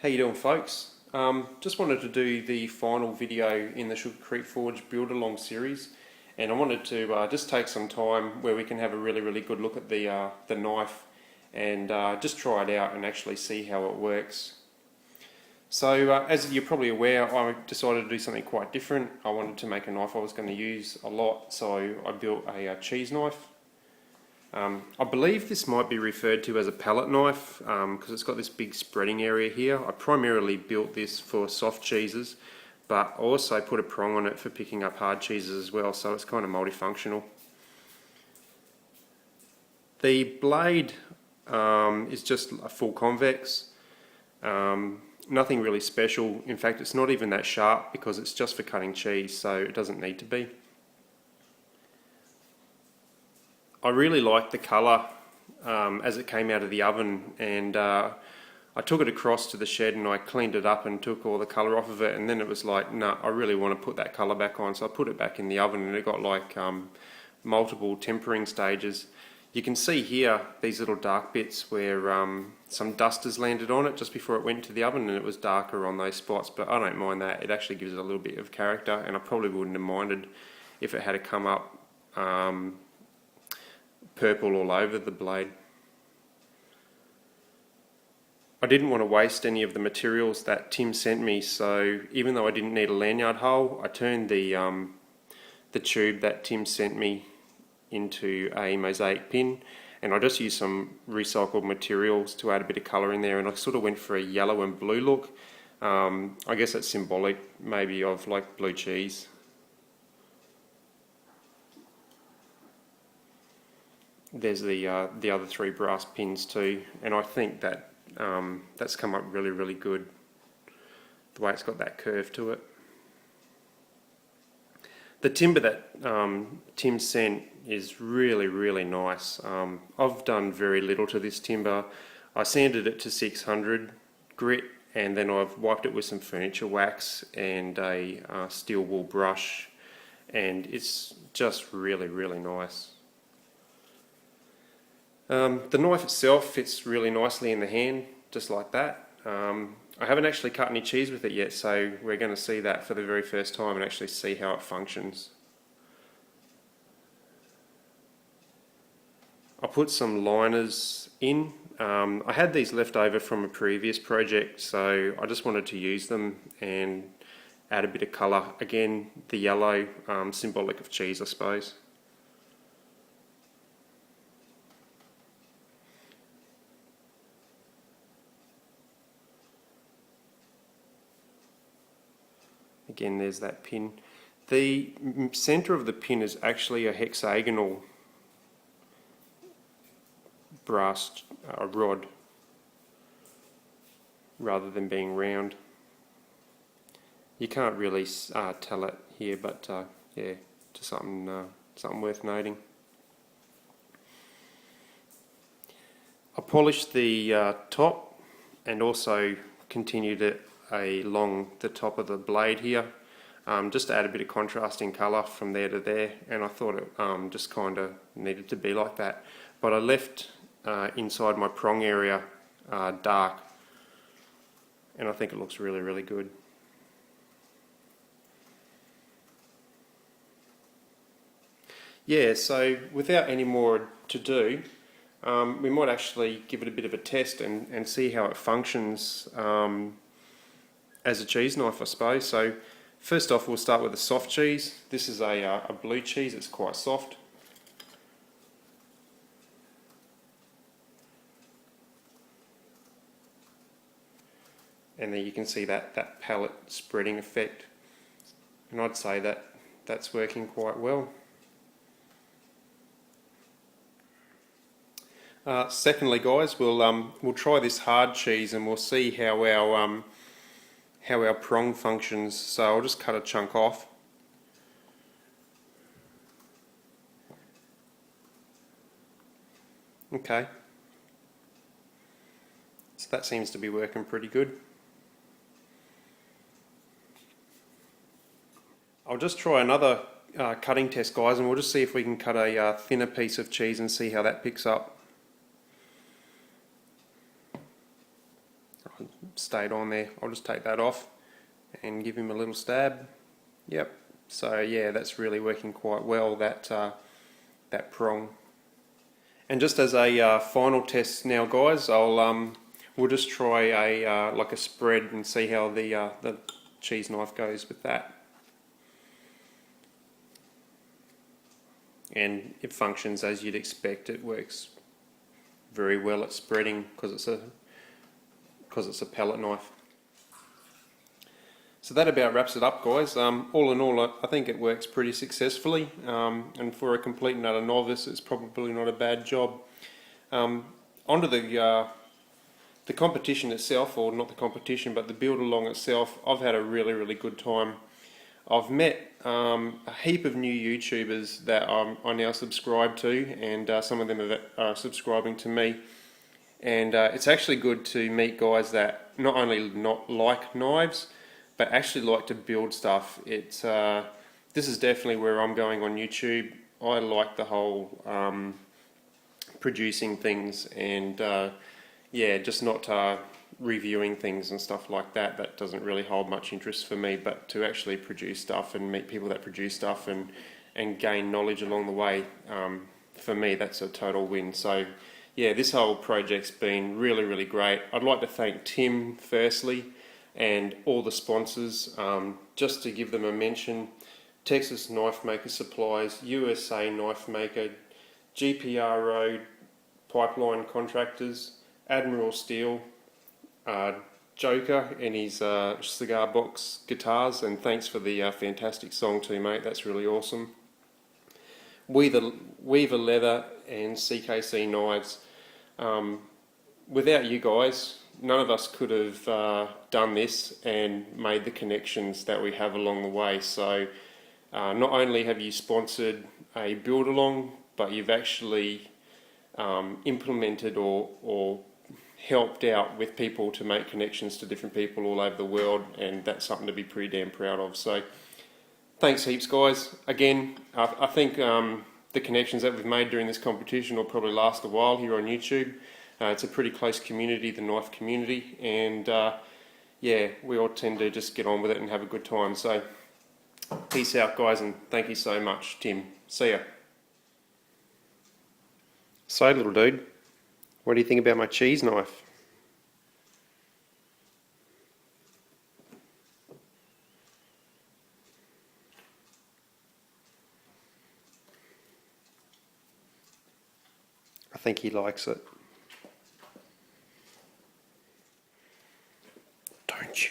How you doing, folks? Just wanted to do the final video in the Sugar Creek Forge Build Along series, and I wanted to just take some time where we can have a really good look at the knife and just try it out and actually see how it works. So as you're probably aware, I decided to do something quite different. I wanted to make a knife I was going to use a lot, so I built a cheese knife. I believe this might be referred to as a palette knife because it's got this big spreading area here. I primarily built this for soft cheeses, but I also put a prong on it for picking up hard cheeses as well, so it's kind of multifunctional. The blade is just a full convex, nothing really special. In fact, it's not even that sharp because it's just for cutting cheese, so it doesn't need to be. I really liked the colour as it came out of the oven, and I took it across to the shed and I cleaned it up and took all the colour off of it, and then it was like, no, I really want to put that colour back on, so I put it back in the oven and it got like multiple tempering stages. You can see here these little dark bits where some dust has landed on it just before it went to the oven, and it was darker on those spots, but I don't mind that. It actually gives it a little bit of character, and I probably wouldn't have minded if it had come up purple all over the blade. I didn't want to waste any of the materials that Tim sent me, so even though I didn't need a lanyard hole, I turned the tube that Tim sent me into a mosaic pin, and I just used some recycled materials to add a bit of colour in there, and I sort of went for a yellow and blue look. I guess it's symbolic maybe of like blue cheese. There's the other three brass pins too, and I think that that's come up really good, the way it's got that curve to it. The timber that Tim sent is really nice. I've done very little to this timber. I sanded it to 600 grit, and then I've wiped it with some furniture wax and a steel wool brush, and it's just really nice. The knife itself fits really nicely in the hand, just like that. I haven't actually cut any cheese with it yet, so we're going to see that for the very first time and actually see how it functions. I put some liners in. I had these left over from a previous project, so I just wanted to use them and add a bit of colour. Again, the yellow, symbolic of cheese, I suppose. Again, there's that pin. The centre of the pin is actually a hexagonal brass rod rather than being round. You can't really tell it here, but yeah, just something worth noting. I polished the top and also continued it along the top of the blade here, just to add a bit of contrasting colour from there to there, and I thought it just kind of needed to be like that. But I left inside my prong area dark, and I think it looks really good. Yeah, so without any more to do, we might actually give it a bit of a test and see how it functions as a cheese knife, I suppose. So first off, we'll start with a soft cheese. This is a blue cheese. It's quite soft. And then you can see that palette spreading effect, and I'd say that's working quite well. Secondly, guys, we'll try this hard cheese and we'll see how our prong functions. So I'll just cut a chunk off. Okay. So that seems to be working pretty good. I'll just try another cutting test, guys, and we'll just see if we can cut a thinner piece of cheese and see how that picks up. stayed on there. I'll just take that off and give him a little stab. Yep. So yeah, that's really working quite well, that prong. And just as a final test now, guys, we'll just try a like a spread and see how the cheese knife goes with that. And it functions as you'd expect. It works very well at spreading because it's a palette knife. So that about wraps it up, guys. All in all, I think it works pretty successfully, and for a complete and utter novice, it's probably not a bad job. Onto the competition itself, or not the competition, but the build along itself. I've had a really good time. I've met a heap of new YouTubers that I now subscribe to, and some of them are subscribing to me. And it's actually good to meet guys that not only not like knives, but actually like to build stuff. This is definitely where I'm going on YouTube. I like the whole producing things, and yeah, just not reviewing things and stuff like that. That doesn't really hold much interest for me, but to actually produce stuff and meet people that produce stuff and gain knowledge along the way, for me that's a total win. So yeah, this whole project's been really great. I'd like to thank Tim firstly, and all the sponsors. Just to give them a mention: Texas Knife Maker Supplies, USA Knife Maker, GPRO Pipeline Contractors, Admiral Steel, Joker and his cigar box guitars, and thanks for the fantastic song too, mate. That's really awesome. Weaver Leather and CKC Knives. Without you guys, none of us could have done this and made the connections that we have along the way. So not only have you sponsored a build along, but you've actually implemented or helped out with people to make connections to different people all over the world, and that's something to be pretty damn proud of. So thanks heaps, guys. Again, I think the connections that we've made during this competition will probably last a while here on YouTube. It's a pretty close community, the knife community, and yeah, we all tend to just get on with it and have a good time. So peace out, guys, and thank you so much, Tim. See ya. So, little dude, what do you think about my cheese knife? I think he likes it. Don't you